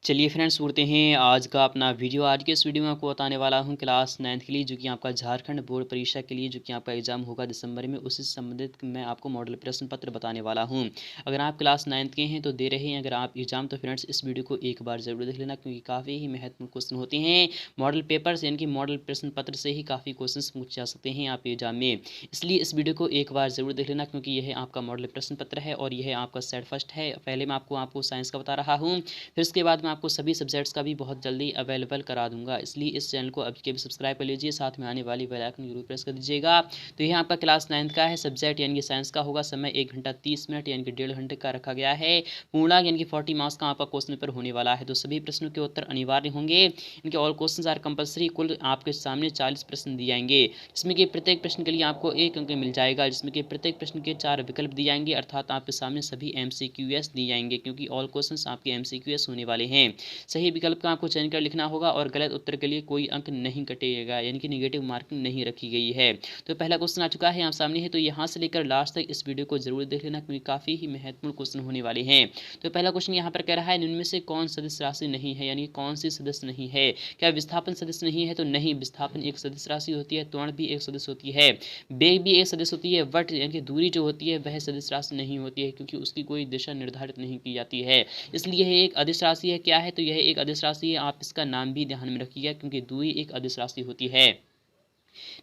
चलिए फ्रेंड्स सुनते हैं आज का अपना वीडियो। आज के इस वीडियो में आपको बताने वाला हूं क्लास 9th के लिए जो कि आपका झारखंड बोर्ड परीक्षा के लिए जो कि आपका एग्जाम होगा दिसंबर में, उससे संबंधित मैं आपको मॉडल प्रश्न पत्र बताने वाला हूं। अगर आप क्लास 9th के हैं तो दे रहे हैं अगर आप एग्जाम, तो फ्रेंड्स इस वीडियो को एक बार ज़रूर देख लेना, क्योंकि काफ़ी ही महत्वपूर्ण क्वेश्चन होते हैं मॉडल पेपर से, यानी कि मॉडल प्रश्न पत्र से ही काफ़ी क्वेश्चन पूछ जा सकते हैं आप एग्जाम में। इसलिए इस वीडियो को एक बार ज़रूर देख लेना, क्योंकि यह आपका मॉडल प्रश्न पत्र है और यह आपका सेट फर्स्ट है। पहले मैं आपको साइंस का बता रहा हूँ, फिर उसके बाद मैं आपको सभी सब्जेक्ट्स का भी बहुत जल्दी अवेलेबल करा दूंगा। इसलिए इस चैनल को अभी के भी सब्सक्राइब कर लीजिए, साथ में आने वाली बेल आइकन जरूर प्रेस कर दीजिएगा। तो यह आपका क्लास 9th का है, सब्जेक्ट यानी कि साइंस का होगा। समय 1 घंटा 30 मिनट यानी कि 1.5 घंटे का रखा गया है। पूर्णांक यानी कि 40 मार्क्स का आपका क्वेश्चन पेपर होने वाला है। तो सभी प्रश्नों के उत्तर अनिवार्य होंगे। इनके ऑल क्वेश्चन आर कंपलसरी। कुल आपके सामने 40 प्रश्न दिए जाएंगे, जिसमें कि प्रत्येक प्रश्न के लिए आपको 1 अंक मिल जाएगा, जिसमें कि प्रत्येक प्रश्न के 4 विकल्प दिए जाएंगे, अर्थात आपके सामने सभी MCQS दिए जाएंगे, क्योंकि ऑल क्वेश्चन आपके MCQS होने वाले हैं। सही विकल्प का आपको चयन कर लिखना होगा और गलत उत्तर के लिए कोई अंक नहीं कटेगा, यानी कि नेगेटिव मार्किंग नहीं रखी गई है। तो पहला क्वेश्चन आ चुका है यहाँ सामने है, तो यहाँ से लेकर लास्ट तक इस वीडियो को जरूर देख लेना, क्योंकि काफ़ी ही महत्वपूर्ण क्वेश्चन होने वाले हैं। तो पहला क्वेश्चन यहाँ पर कह रहा है, इनमें से कौन सदस्य राशि नहीं है, यानी कौन सी सदस्य नहीं है। क्या विस्थापन सदस्य नहीं है? तो नहीं, विस्थापन एक सदस्य राशि होती है, त्वरण भी एक सदस्य होती है, वेग भी एक सदस्य होती है, वट यानी कि दूरी जो होती है वह सदस्य राशि नहीं होती है, क्योंकि उसकी कोई दिशा निर्धारित नहीं की जाती है। इसलिए यह एक अदिश राशि है। क्या है? तो यह एक अदिश राशि है। आप इसका नाम भी ध्यान में रखिएगा, क्योंकि दूरी एक अदिश राशि होती है।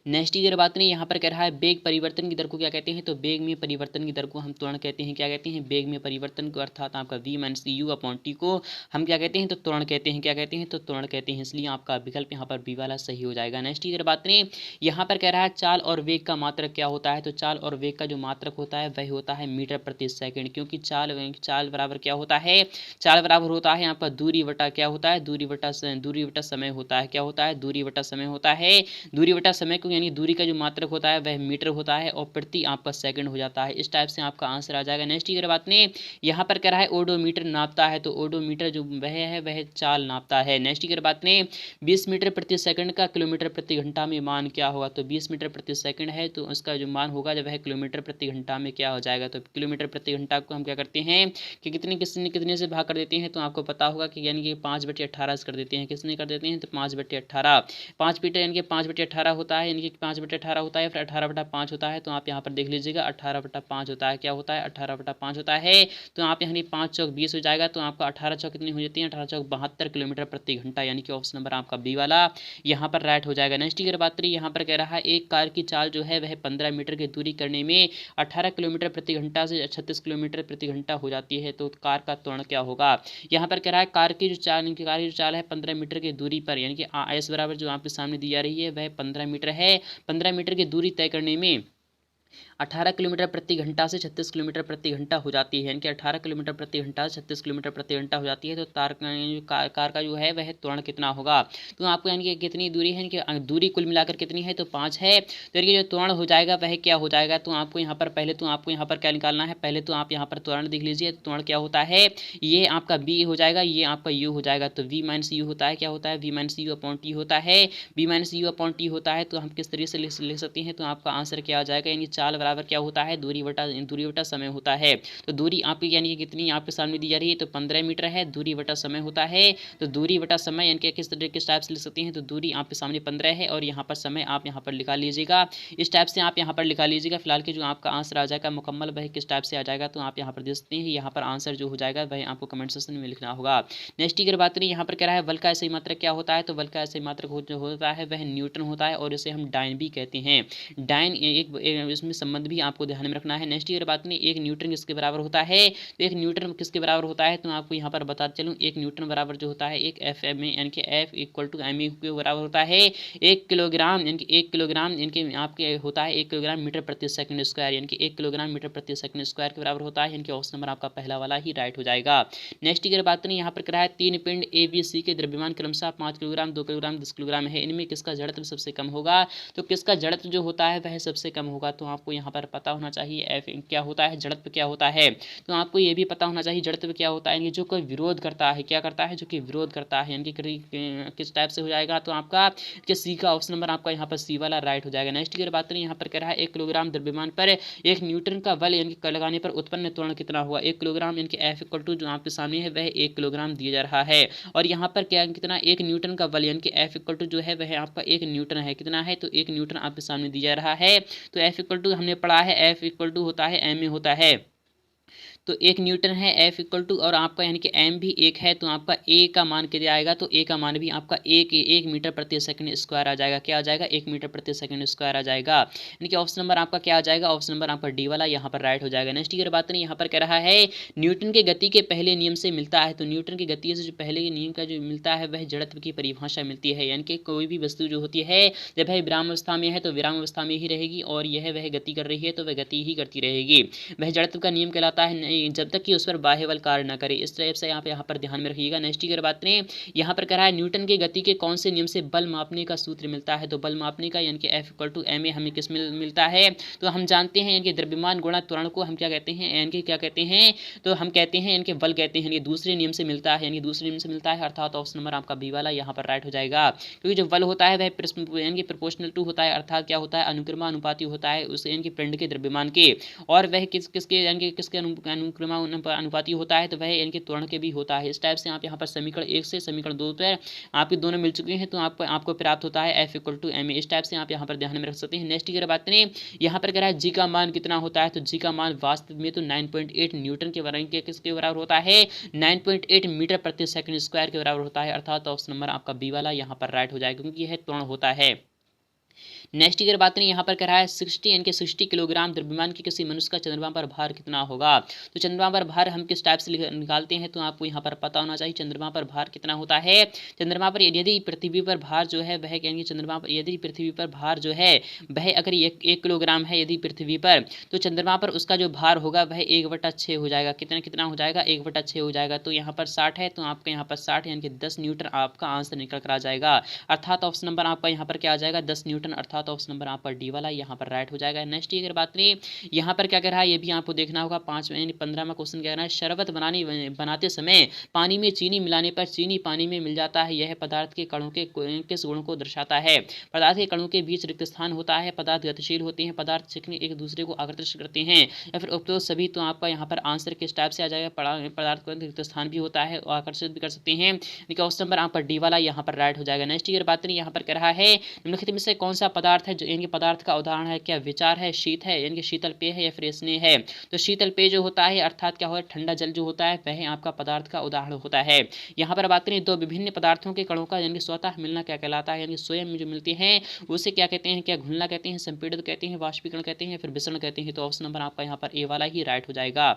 नेक्स्ट की अगर बात करें, यहाँ पर कह रहा है वेग परिवर्तन की दर को क्या कहते हैं। तो वेग में परिवर्तन की दर को हम त्वरण कहते हैं। क्या कहते हैं? वेग में परिवर्तन को, अर्थात आपका v minus you upon T को हम क्या कहते हैं? तो त्वरण कहते हैं। क्या कहते हैं? तो त्वरण कहते हैं। इसलिए आपका विकल्प यहाँ पर बी वाला सही हो जाएगा। नेक्स्ट की अगर बात करें, यहाँ पर कह रहा है चाल और वेग का मात्रक क्या होता है। तो चाल और वेग का जो मात्रक होता है वह होता है मीटर प्रति सेकंड, क्योंकि चाल बराबर क्या होता है? चाल बराबर होता है आपका दूरी बटा क्या होता है? दूरी बटा समय होता है। क्या होता है? दूरी बटा समय होता है। दूरी बटा समय को, यानी दूरी का जो मात्रक होता है वह मीटर होता है और प्रति आपका सेकंड हो जाता है। इस टाइप से आपका आंसर आ जाएगा। नेक्स्ट की अगर बात करें, यहाँ पर कह रहा है ओडोमीटर नापता है। तो ओडोमीटर जो वह है वह चाल नापता है। नेक्स्ट की अगर बात करें, 20 मीटर प्रति सेकंड का किलोमीटर प्रति घंटा में मान क्या होगा। तो 20 मीटर प्रति सेकंड है, तो उसका जो मान होगा जब वह किलोमीटर प्रति घंटा में क्या हो जाएगा। तो किलोमीटर प्रति घंटा को हम क्या करते हैं कि कितने से भाग कर देते हैं। तो आपको पता होगा कि यानी कि 5/18 कर देते हैं। किसने कर देते हैं? तो 5/18। 5 मीटर यानी कि 5/18 होता है, यानी कि 5/18 होता है, फिर 18/5 होता है। तो आप यहाँ पर देख लीजिएगा 18/5 होता है। क्या होता है? 18/5 होता है। तो आप यहाँ 5 चौक 20 हो जाएगा, तो आपका 18 चौक कितनी हो जाती है? 18 चौक 72 किलोमीटर प्रति घंटा, यानी कि ऑप्शन नंबर आपका बी वाला यहाँ पर राइट हो जाएगा। नेक्स्ट की अगर बात करें, यहाँ पर कह रहा है एक कार की चाल जो है वह 15 मीटर की दूरी करने में 18 किलोमीटर प्रति घंटा से 36 किलोमीटर प्रति घंटा हो जाती है। तो कार का त्वरण क्या होगा? यहाँ पर कह रहा है कार की जो चाल है 15 मीटर की दूरी पर, यानी कि एस बराबर जो आपके सामने दी जा रही है वह 15 मीटर है। 15 मीटर की दूरी तय करने में 18 किलोमीटर प्रति घंटा से 36 किलोमीटर प्रति घंटा हो जाती है, यानी कि 18 किलोमीटर प्रति घंटा से 36 किलोमीटर प्रति घंटा हो जाती है। तो कार का जो है वह त्वरण कितना होगा। तो आपको यानी कि कितनी दूरी है, कि दूरी कुल मिलाकर कितनी है? तो 5 है। तो यानी जो त्वरण हो जाएगा वह क्या हो जाएगा। तो आपको यहाँ पर पहले तो आपको यहाँ पर क्या निकालना है, पहले तो आप यहाँ पर त्वरण देख लीजिए। तो त्वरण क्या होता है? ये आपका बी हो जाएगा, ये आपका यू हो जाएगा। तो v माइनस यू होता है। क्या होता है? v minus you upon T होता है। v minus you upon T होता है। तो हम किस तरीके से लिख सकते हैं? तो आपका आंसर क्या आ जाएगा, यानी चाल बराबर क्या होता है? दूरी बटा समय होता है। तो दूरी आपकी यानी कि कितनी आपके सामने दी जा रही है? तो 15 मीटर है। दूरी बटा समय होता है। तो दूरी बटा समय यानी कि किस टाइप से लिख सकते हैं? तो दूरी आपके सामने 15 है और यहाँ पर समय आप यहाँ पर लिखा लीजिएगा। इस टाइप से आप यहाँ पर लिखा लीजिएगा। फिलहाल के जो आपका आंसर आ जाएगा मुकम्मल वह किस टाइप से आ जाएगा, तो आप यहाँ पर देख सकते हैं। यहाँ पर आंसर जो हो जाएगा वह आपको कमेंट सेक्शन में लिखना होगा। नेक्स्ट की अगर बात करें, यहाँ पर कह रहा है बल का ऐसे मात्रक क्या होता है। तो बल का ऐसे मात्रक जो होता है वह न्यूटन होता है और इसे हम डायन भी कहते हैं। डायन एक इसमें संबंध भी आपको ध्यान में रखना है। नेक्स्ट की अगर बात करें, एक न्यूटन किसके बराबर होता है। तो एक न्यूटन किसके बराबर होता है, तो आपको यहाँ पर बताते चलूँ। एक न्यूटन बराबर जो होता है एक एफ एम ए, यानी कि F equal to M A के बराबर होता है 1 किलोग्राम, यानी कि 1 किलोग्राम यानी कि आपके होता है 1 किलोग्राम मीटर प्रति सेकंड स्क्वायर, यानी कि 1 किलोग्राम मीटर प्रति सेकंड स्क्वायर के बराबर होता है, यानी कि ऑप्शन नंबर आपका पहला वाला ही राइट हो जाएगा। नेक्स्ट की अगर बात करें, यहाँ पर क्या है 3 पिंड ए बी सी के द्रव्यमान क्रमशः 5 किलोग्राम 2 किलोग्राम 10 किलोग्राम है। इनमें किसका जड़त्व सबसे कम होगा। तो किसका जड़त्व जो होता है वह सबसे कम होगा। तो आपको यहाँ यहाँ पर पता होना चाहिए एफ क्या होता है, जड़त्व क्या होता है। तो आपको ये भी पता होना चाहिए जड़त्व क्या होता है, यानी जो कोई विरोध करता है, क्या करता है, जो कि विरोध करता है, यानी कि किस टाइप से हो जाएगा। तो आपका सी का ऑप्शन नंबर आपका यहाँ पर सी वाला राइट हो जाएगा। नेक्स्ट की बात करें, यहाँ पर कह रहा है 1 किलोग्राम द्रव्यमान पर 1 न्यूटन का बल यानी कि लगाने पर उत्पन्न त्वरण कितना हुआ। 1 किलोग्राम यानी कि एफ इक्वल टू जो आपके सामने है वह 1 किलोग्राम दिया जा रहा है, और यहाँ पर क्या कितना 1 न्यूटन का बल यानी कि एफ इक्वल टू जो है वह आपका 1 न्यूटन है। कितना है, तो 1 न्यूटन आपके सामने दिया जा रहा है। तो एफ इक्वल टू हमने पढ़ा है, एफ इक्वल टू होता है एम ए होता है, तो 1 न्यूटन है एफ इक्वल टू, और आपका यानी कि एम भी 1 है, तो आपका ए का मान क्या आएगा, तो ए का मान भी आपका 1 मीटर प्रति सेकंड स्क्वायर आ जाएगा। क्या आ जाएगा, 1 मीटर प्रति सेकंड स्क्वायर आ जाएगा, यानी कि ऑप्शन नंबर आपका क्या आ जाएगा, ऑप्शन नंबर आपका डी वाला यहाँ पर राइट हो जाएगा। नेक्स्ट की बात नहीं, यहाँ पर कह रहा है न्यूटन के गति के पहले नियम से मिलता है। तो न्यूटन की गति से जो पहले के नियम का जो मिलता है वह जड़त्व की परिभाषा मिलती है, यानी कि कोई भी वस्तु जो होती है जब वह विराम अवस्था में है तो विराम अवस्था में ही रहेगी, और यह वह गति कर रही है तो वह गति ही करती रहेगी, वह जड़त्व का नियम कहलाता है, जब तक कि उस पर बाह्य बल कार्य न करे। इस टाइप से यहाँ पर ध्यान में रखिएगा। नेक्स्ट की बात करें, यहाँ पर कह रहा है न्यूटन के गति के कौन से नियम से बल मापने का सूत्र मिलता है। तो बल मापने का यानी कि F equal to M A हमें किस मिलता है, तो हम जानते हैं यानी कि द्रव्यमान गुणा त्वरण को हम क्या कहते हैं, यानी कि क्या कहते हैं, तो हम कहते हैं यानी कि बल कहते हैं, यानी दूसरे नियम से मिलता है, यानी दूसरे नियम से मिलता है, अर्थात ऑप्शन नंबर आपका बी वाला यहाँ पर राइट हो जाएगा। क्योंकि जो बल होता है वह यानी कि प्रोपोर्शनल टू होता है, अर्थात क्या होता है, अनुक्रमानुपाती होता है उस यानी कि पिंड के द्रव्यमान के, और वह किसके यानी कि किसके अनुपाती होता है, तो वह यानी कि त्वरण के भी होता है। इस टाइप से आप यहाँ पर समीकरण 1 से समीकरण 2 पर आपके दोनों मिल चुके हैं, तो आपको प्राप्त होता है F equal to M A. इस टाइप से आप यहाँ पर ध्यान में रख सकते हैं। नेक्स्ट की बात करें, यहाँ पर कह रहा है जी का मान कितना होता है, तो जी का मान वास्तव में तो 9.8 न्यूटन के बराबर किसके बराबर होता है, 9.8 मीटर प्रति सेकंड स्क्वायर के बराबर होता है, अर्थात ऑप्शन नंबर आपका बी वाला यहाँ पर राइट हो जाएगा, क्योंकि यह त्वरण होता है। नेक्स्ट की बात करें, यहाँ पर कह रहा है 60 यानी कि 60 किलोग्राम द्रव्यमान की किसी मनुष्य का चंद्रमा पर भार कितना होगा। तो चंद्रमा पर भार हम किस टाइप से निकालते हैं, तो आपको यहाँ पर पता होना चाहिए चंद्रमा पर भार कितना होता है। चंद्रमा पर यदि पृथ्वी पर भार जो है वह यानी चंद्रमा पर यदि पृथ्वी पर भार जो है वह अगर 1 किलोग्राम है यदि पृथ्वी पर, तो चंद्रमा पर उसका जो भार होगा वह 1/6 हो जाएगा। कितना हो जाएगा, 1/6 हो जाएगा। तो यहाँ पर 60 है, तो आपका यहाँ पर 60 यानी कि 10 न्यूटन आपका आंसर निकल कर आ जाएगा, अर्थात ऑप्शन नंबर आपका यहाँ पर क्या आ जाएगा, 10 न्यूटन, अर्थात ऑप्शन नंबर आपका डी वाला यहाँ पर राइट हो जाएगा। नेक्स्ट की अगर बात करें, यहाँ पर क्या कह रहा है, ये भी आपको देखना होगा। 15वां क्वेश्चन क्या कह रहा है, शरबत बनाते समय पानी में चीनी मिलाने पर चीनी पानी में मिल जाता है, यह पदार्थ के कणों के किस गुण को दर्शाता है। पदार्थ के कणों के बीच रिक्त स्थान होता है, पदार्थ गतिशील होते हैं, पदार्थ चिकने एक दूसरे को आकर्षित करते हैं, या फिर उपरोक्त सभी। तो आपका यहाँ पर आंसर किस टाइप से आ जाएगा, पदार्थ का रिक्त स्थान भी होता है और आकर्षित भी कर सकते हैं, ऑप्शन नंबर आपका डी वाला यहाँ पर राइट हो जाएगा। नेक्स्ट की बात करें, यहाँ पर कह रहा है निम्नलिखित में से कौन सा पदार्थ है जो यानी पदार्थ का उदाहरण है, क्या विचार है, शीत है, यानी कि शीतल पेय है, या फिर स्नेह है। तो शीतल पेय जो होता है अर्थात क्या होता है, ठंडा जल जो होता है वह आपका पदार्थ का उदाहरण होता है। यहाँ पर बात करें, दो विभिन्न पदार्थों के कणों का यानी कि स्वतः मिलना क्या कहलाता है, यानी स्वयं जो मिलते हैं उसे क्या कहते हैं, क्या घुलना कहते हैं, संपीड़ित कहते हैं, वाष्पीकरण कहते हैं, या फिर विसरण कहते हैं। तो ऑप्शन नंबर आपका यहाँ पर ए वाला ही राइट हो जाएगा।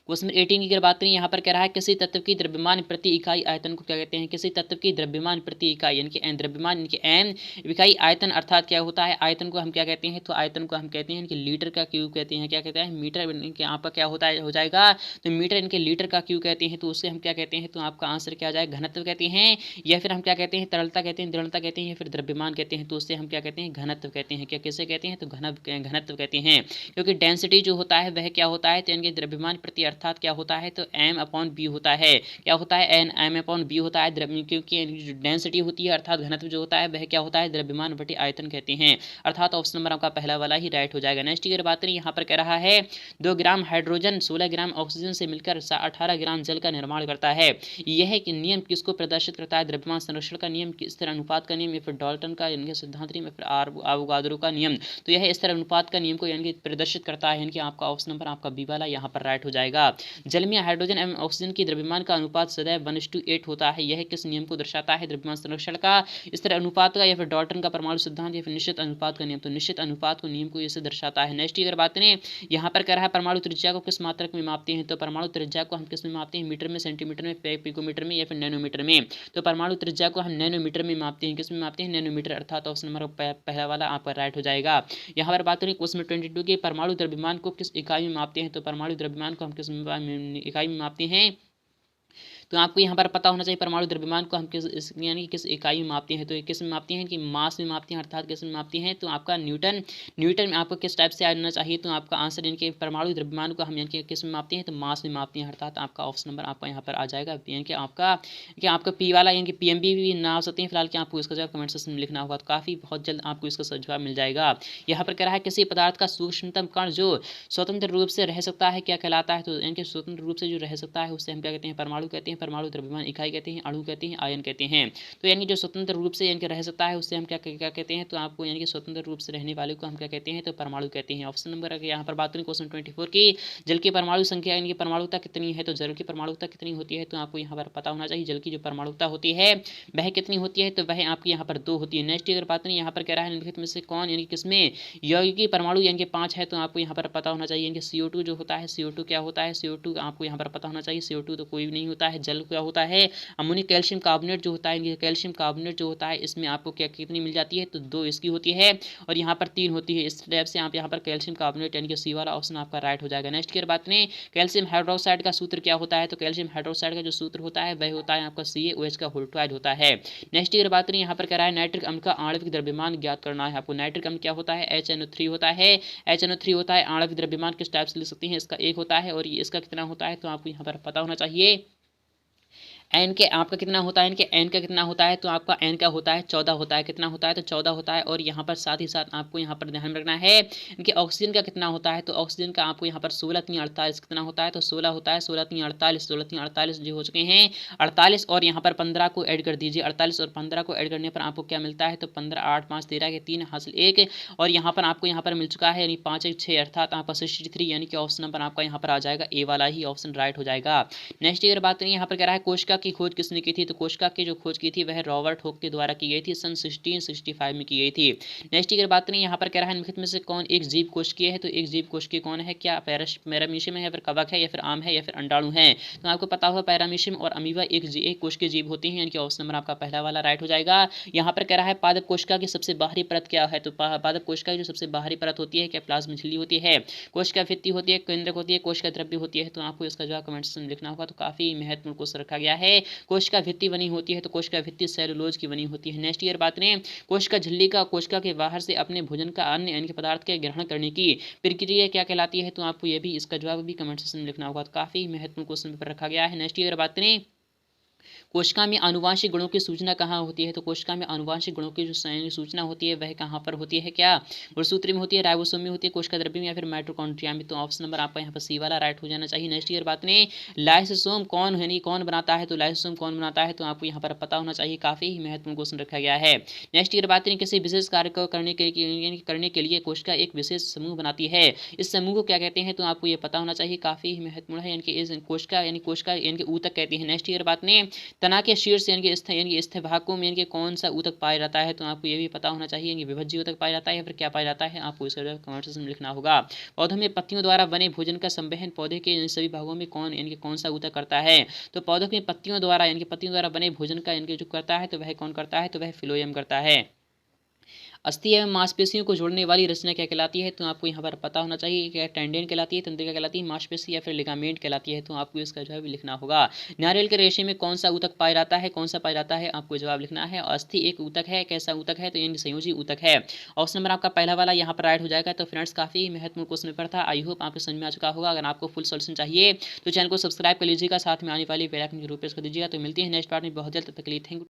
क्वेश्चन 18 की अगर बात करें, यहाँ पर कह रहा है किसी तत्व की द्रव्यमान प्रति इकाई आयतन को क्या कहते हैं, किसी तत्व की द्रव्यमान प्रति इकाई यानी कि द्रव्यमान यानी कि एम इकाई आयतन अर्थात क्या होता है, आयतन को हम क्या कहते हैं, तो आयतन को हम कहते हैं कि लीटर का क्यूब कहते हैं, क्या कहते हैं, मीटर आपका क्या होता है हो जाएगा, तो मीटर इनके लीटर का क्यूब कहते हैं, तो उससे हम क्या कहते हैं, तो आपका आंसर क्या आ जाएगा, घनत्व कहते हैं, या फिर हम क्या कहते हैं, तरलता कहते हैं, दृढ़ता कहते हैं, या फिर द्रव्यमान कहते हैं, तो उससे हम क्या कहते हैं, घनत्व कहते हैं। क्या किसे कहते हैं, तो घनत्व कहते हैं, क्योंकि डेंसिटी जो होता है वह क्या होता है, तो इनके द्रव्यमान प्रति अर्थात क्या होता है, तो m/b होता है, क्या होता है, m/b होता है, क्योंकि डेंसिटी होती है अर्थात घनत्व जो होता है वह क्या होता है, द्रव्यमान बटे आयतन कहते हैं, अर्थात ऑप्शन नंबर आपका पहला वाला ही राइट हो जाएगा। नेक्स्ट की बात करें, यहाँ पर कह रहा है 2 ग्राम हाइड्रोजन 16 ग्राम ऑक्सीजन से मिलकर 18 ग्राम जल का निर्माण करता है, यह नियम किसको प्रदर्शित करता है, द्रव्यमान संरक्षण का नियम, स्थिर अनुपात का नियम, या फिर डाल्टन का यानी सिद्धांत नियम, या फिर आवोगाद्रो का नियम। तो यह स्थिर अनुपात का नियम को यानी प्रदर्शित करता है, यानी कि आपका ऑप्शन नंबर आपका बी वाला यहाँ पर राइट हो जाएगा। जल में हाइड्रोजन एवं ऑक्सीजन की द्रव्यमान का अनुपात सदैव 1:8 होता है, यह किस नियम को दर्शाता है, द्रव्यमान संरक्षण का, स्थिर अनुपात का, या फिर डाल्टन का परमाणु सिद्धांत, या फिर निश्चित अनुपात का नियम। तो निश्चित अनुपात को नियम को इसे दर्शाता है। नेक्स्ट की अगर बात करें, यहाँ पर कह रहा है परमाणु त्रिज्या को किस मात्रक में मापते हैं, तो परमाणु त्रिज्या को हम किस में मापते हैं, मीटर में, सेंटीमीटर में, पिकोमीटर में, या फिर नैनोमीटर में। तो परमाणु त्रिज्या को हम नैनोमीटर में मापते हैं, किस में मापते हैं, नैनोमीटर, अर्थात ऑप्शन नंबर पहला वाला आपका राइट हो जाएगा। यहाँ पर बात करें क्वेश्चन 22 के परमाणु द्रव्यमान को किस इकाई में मापते हैं, तो परमाणु द्रव्यमान को हम किस इकाई में मापते हैं, तो आपको यहाँ पर पता होना चाहिए परमाणु द्रव्यमान को हम यानी कि किस इकाई में मापते हैं। तो किस में मापते हैं कि मास में मापते हैं, अर्थात किस में मापते हैं तो आपका न्यूटन में आपको किस टाइप से आना चाहिए। तो आपका आंसर यानी कि परमाणु द्रव्यमान को हम यानी कि किस में मापते हैं तो मास में मापते हैं, अर्थात आपका ऑप्शन नंबर आपका यहाँ पर आ जाएगा। यानी कि आपका पी वाला यानी कि पीएमबी भी ना हो सकते हैं फिलहाल, कि आपको इसका जवाब कमेंट सेक्शन में लिखना होगा। तो काफ़ी बहुत जल्द आपको इसका जवाब मिल जाएगा। यहाँ पर कह रहा है किसी पदार्थ का सूक्ष्मतम कण जो स्वतंत्र रूप से रह सकता है क्या कहलाता है। तो यानी कि स्वतंत्र रूप से जो रह सकता है उससे हम क्या कहते हैं, परमाणु कहते हैं। परमाणु द्रव्यमान इकाई कहते हैं, अणु कहते हैं, आयन कहते हैं। तो यानी जो स्वतंत्र रूप से यानी कि रह सकता है उससे हम क्या क्या कहते हैं, तो आपको यानी कि स्वतंत्र रूप से रहने वाले को हम क्या कहते हैं, तो परमाणु कहते हैं। ऑप्शन नंबर अगर यहाँ पर बात करें क्वेश्चन 24 की, जल की परमाणु संख्या यानी कि परमाणुता कितनी है। तो जल की परमाणुता कितनी होती है तो आपको यहाँ पर पता होना चाहिए। जल की जो परमाणुता होती है वह कितनी होती है, तो वह आपकी यहाँ पर 2 होती है। नेक्स्ट अगर बात करें यहाँ पर कह रहा है निम्नलिखित में से कौन यानी किसमें यौगिक परमाणु यानी कि 5 है। तो आपको यहाँ पर पता होना चाहिए यानी कि CO2 जो होता है, CO2 क्या होता है, CO2 आपको यहाँ पर पता होना चाहिए। CO2 तो कोई भी नहीं होता है। जल क्या होता है, अमोनियम कैल्शियम कार्बोनेट जो होता है, कैल्शियम कार्बोनेट जो होता है इसमें आपको क्या कितनी मिल जाती है, तो 2 इसकी होती है और यहाँ पर 3 होती है। इस टाइप से आप यहाँ पर कैल्शियम कार्बोनेट यानी कि सी वाला ऑप्शन आपका राइट हो जाएगा। नेक्स्ट की बात करें कैल्शियम हाइड्रोक्साइड का सूत्र क्या होता है। तो कैल्शियम हाइड्रोक्साइड का जो सूत्र होता है वह होता है आपका CaOH का होल ट्वाइस होता है। नेक्स्ट की बात करें यहाँ पर कह रहा है नाइट्रिक अम्ल का आणविक द्रव्यमान ज्ञात करना है आपको। नाइट्रिक अम्ल क्या होता है, HNO3 होता है। HNO3 होता है। आणविक द्रव्यमान किस टाइप से लिख सकते हैं, इसका 1 होता है और इसका कितना होता है तो आपको यहाँ पर पता होना चाहिए। एन के आपका कितना होता है, इनके एन का कितना होता है तो आपका एन का होता है 14 होता है। कितना होता है तो 14 होता है। और यहाँ पर साथ ही साथ आपको यहाँ पर ध्यान रखना है इनके ऑक्सीजन का कितना होता है। तो ऑक्सीजन का आपको यहाँ पर 16 3 48 कितना होता है तो 16 होता है। 16 3 48 16 3 48 जो हो चुके हैं 48 और यहाँ पर 15 को ऐड कर दीजिए। 48 और 15 को ऐड करने पर आपको क्या मिलता है तो 15 8 5 13 के 3 हासिल 1 और यहाँ पर आपको यहाँ पर मिल चुका है यानी 5 1 6 अर्थात आपका 63 यानी कि ऑप्शन नंबर आपका यहाँ पर आ जाएगा। ए वाला ही ऑप्शन राइट हो जाएगा। नेक्स्ट अगर बात करें यहाँ पर कह रहा है कोशिका की खोज किसने की थी। तो कोशिका की जो खोज की थी वह रॉबर्ट हुक के द्वारा की गई थी, सन 1665 में की गई थी। नेक्स्ट अगर बात करें यहाँ पर कह रहा है निम्नलिखित में से कौन एक जीव कोशिकीय है। तो एक जीव कोशिकीय कौन है, क्या पैरामीशियम है या फिर कवक है या फिर आम है या फिर अंडाणु है। तो आपको पता होगा पैरामीशियम और अमीबा एक कोशिकीय जीव होती हैं, यानी कि ऑप्शन नंबर आपका पहला वाला राइट हो जाएगा। यहाँ पर कह रहा है पादप कोशिका की सबसे बाहरी परत क्या है। तो पादप कोशिका की जो सबसे बाहरी परत होती है क्या प्लाज्मा झिल्ली होती है, कोशिका भित्ति होती है, केंद्रक होती है, कोशिका द्रव्य होती है। तो आपको इसका जवाब कमेंट सेक्शन में लिखना होगा। तो काफी महत्वपूर्ण क्वेश्चन रखा गया है। कोशिका भित्ति बनी होती है तो कोशिका भित्ति सेलुलोज की बनी होती है। नेक्स्ट ईयर बात करें कोशिका झिल्ली का कोशिका के बाहर से अपने भोजन का अन्य पदार्थ के ग्रहण करने की प्रक्रिया क्या कहलाती है। तो आपको ये भी इसका जवाब भी कमेंट सेक्शन में लिखना होगा। तो काफी महत्वपूर्ण क्वेश्चन पेपर रखा गया है। नेक्स्ट ईयर बात करें कोशिका में आनुवांशिक गुणों की सूचना कहाँ होती है। तो कोशिका में आनुवांशिक गुणों की जो सूचना होती है वह कहाँ पर होती है, क्या गुणसूत्र में होती है, राइबोसोम में होती है, कोशिका द्रव्य में या फिर माइटोकॉन्ड्रिया में। तो ऑप्शन नंबर आपका यहाँ पर सी वाला राइट हो जाना चाहिए। नेक्स्ट ईयर बात करें लाइसोसोम कौन है, नहीं कौन बनाता है। तो लाइसोसोम कौन बनाता है तो आपको यहाँ पर पता होना चाहिए। काफी महत्वपूर्ण क्वेश्चन रखा गया है। नेक्स्ट ईयर बात करें किसी विशेष कार्य को करने के लिए कोशिका एक विशेष समूह बनाती है, इस समूह को क्या कहते हैं। तो आपको ये पता होना चाहिए। काफी महत्वपूर्ण है, यानी कि इस कोशिका यानी ऊतक कहते हैं। नेक्स्ट ईयर बात करें तना के शीर्ष यानी कि स्थ भागों में कौन सा ऊतक पाया जाता है। तो आपको ये भी पता होना चाहिए कि विभज्य ऊतक पाया जाता है या फिर क्या पाया जाता है। आपको इसका कमेंट सेक्शन में लिखना होगा। पौधों में पत्तियों द्वारा बने भोजन का संवहन पौधे के सभी भागों में कौन सा ऊतक करता है। तो पौधों की पत्तियों द्वारा बने भोजन का जो करता है तो वह कौन करता है, तो वह फिलोएम करता है। अस्थि एवं मांसपेशियों को जोड़ने वाली रचना क्या कहलाती है। तो आपको यहाँ पर पता होना चाहिए कि टेंडेन कहलाती है, तंत्रिका कहलाती है, मांसपेशी या फिर लिगामेंट कहलाती है। तो आपको इसका जवाब लिखना होगा। नारियल के रेशे में कौन सा ऊतक पाया जाता है, कौन सा पाया जाता है, आपको जवाब लिखना है। अस्थि एक ऊतक है, कैसा ऊतक है, तो यानी संयोजी ऊतक है। ऑप्शन नंबर आपका पहला वाला यहाँ पर राइट हो जाएगा। तो फ्रेंड्स काफी महत्वपूर्ण क्वेश्चन पेपर था। आई होप आपको समझ में आ चुका होगा। अगर आपको फुल सोल्यूशन चाहिए तो चैनल को सब्सक्राइब कर लीजिएगा, साथ में आने वाली बेल आइकन को प्रेस कर दीजिएगा। तो मिलती है नेक्स्ट पार्ट में बहुत जल्द। तब तक के लिए थैंक यू।